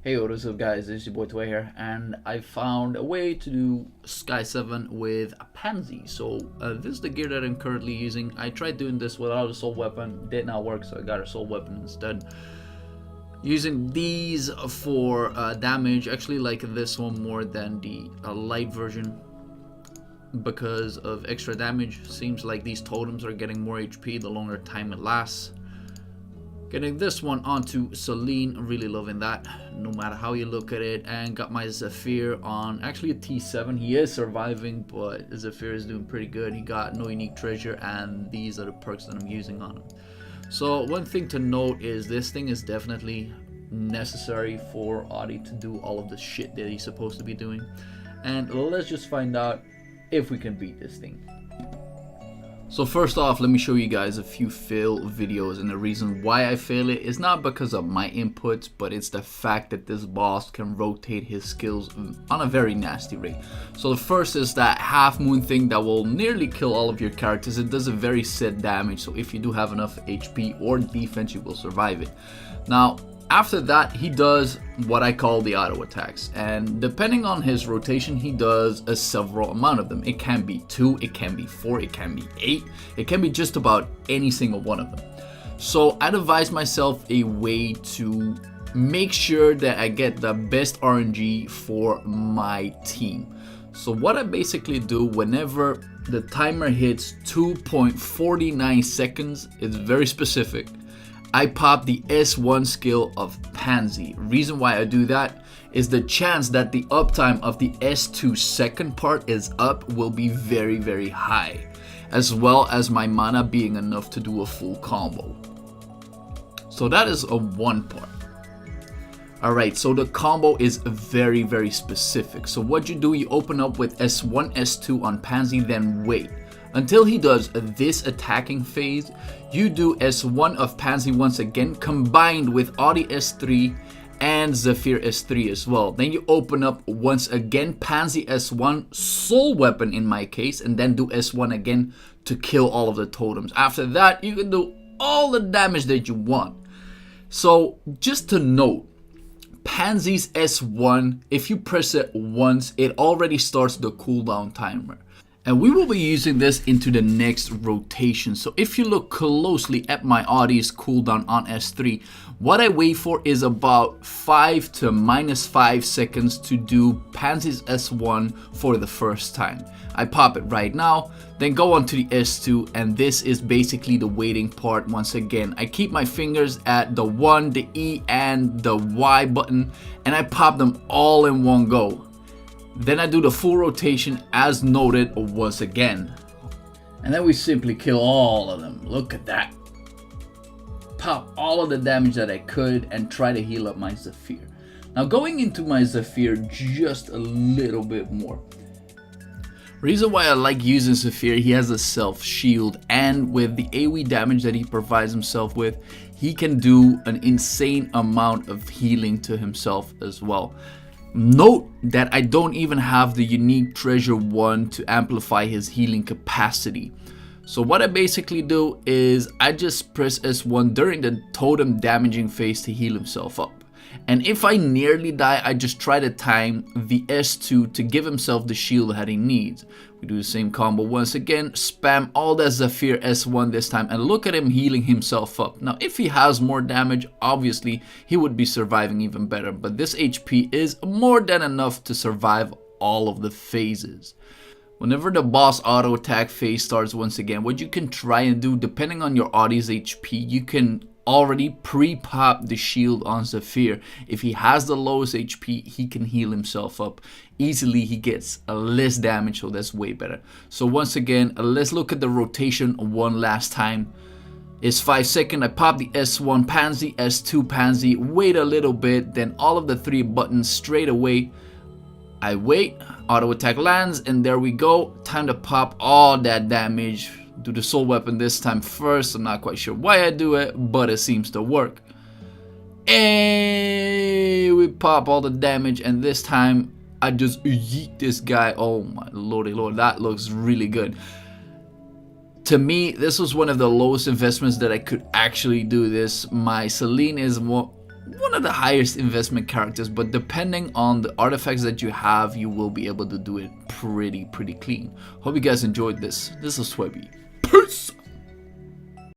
Hey, what is up guys, it's your boy Tway here, and I found a way to do Sky 7 with a Pansy. So this is the gear that I'm currently using. I tried doing this without a assault weapon, did not work, so I got a assault weapon instead. Using these for damage, actually like this one more than the light version because of extra damage. Seems like these totems are getting more HP the longer time it lasts. Getting this one onto Celine, really loving that, no matter how you look at it. And got my Zephyr on actually a T7. He is surviving, but Zephyr is doing pretty good. He got no unique treasure, and these are the perks that I'm using on him. So one thing to note is this thing is definitely necessary for Audi to do all of the shit that he's supposed to be doing. And let's just find out if we can beat this thing. So first off, let me show you guys a few fail videos, and the reason why I fail it is not because of my inputs, but it's the fact that this boss can rotate his skills on a very nasty rate. So the first is that half moon thing that will nearly kill all of your characters. It does a very set damage, so if you do have enough HP or defense, you will survive it. Now after that, he does what I call the auto attacks, and depending on his rotation, he does a several amount of them. It can be 2, it can be 4, it can be 8, it can be just about any single one of them. So I devised myself a way to make sure that I get the best RNG for my team. So what I basically do whenever the timer hits 2.49 seconds, it's very specific. I pop the S1 skill of Pansy. Reason why I do that is the chance that the uptime of the S2 second part is up will be very high, as well as my mana being enough to do a full combo. So that is a one part. Alright, so the combo is very specific. So what you do, you open up with S1, S2 on Pansy, then wait until he does this attacking phase. You do S1 of Pansy once again, combined with Audi S3 and Zephyr S3 as well. Then you open up once again Pansy S1, Soul Weapon in my case, and then do S1 again to kill all of the totems. After that, you can do all the damage that you want. So just to note, Pansy's S1, if you press it once, it already starts the cooldown timer. And we will be using this into the next rotation. So if you look closely at my Audi's cooldown on S3, what I wait for is about 5 to -5 seconds to do Pansy's S1 for the first time. I pop it right now, then go on to the S2, and this is basically the waiting part once again. I keep my fingers at the 1, the E, and the Y button, and I pop them all in one go. Then I do the full rotation as noted once again. And then we simply kill all of them. Look at that. Pop all of the damage that I could and try to heal up my Zephyr. Now going into my Zephyr just a little bit more. Reason why I like using Zephyr, he has a self shield, and with the AoE damage that he provides himself with, he can do an insane amount of healing to himself as well. Note that I don't even have the unique treasure 1 to amplify his healing capacity. So what I basically do is I just press S1 during the totem damaging phase to heal himself up. And if I nearly die, I just try to time the S2 to give himself the shield that he needs. We do the same combo once again, spam all that Zephyr S1 this time, and look at him healing himself up. Now if he has more damage, obviously he would be surviving even better, but this HP is more than enough to survive all of the phases. Whenever the boss auto attack phase starts once again, what you can try and do, depending on your Audi's HP, you can already pre-pop the shield on Zephyr. If he has the lowest HP, he can heal himself up easily. He gets less damage, so that's way better. So once again, let's look at the rotation one last time. It's 5 seconds. I pop the S1 Pansy, S2 Pansy, wait a little bit, then all of the 3 buttons straight away. I wait, auto attack lands, and there we go. Time to pop all that damage. Do the soul weapon this time first. I'm not quite sure why I do it, but it seems to work. And we pop all the damage, and this time I just yeet this guy. Oh my lordy lord, that looks really good. To me, this was one of the lowest investments that I could actually do this. My Celine is one of the highest investment characters, but depending on the artifacts that you have, you will be able to do it pretty clean. Hope you guys enjoyed this. This is Swebby. Peace!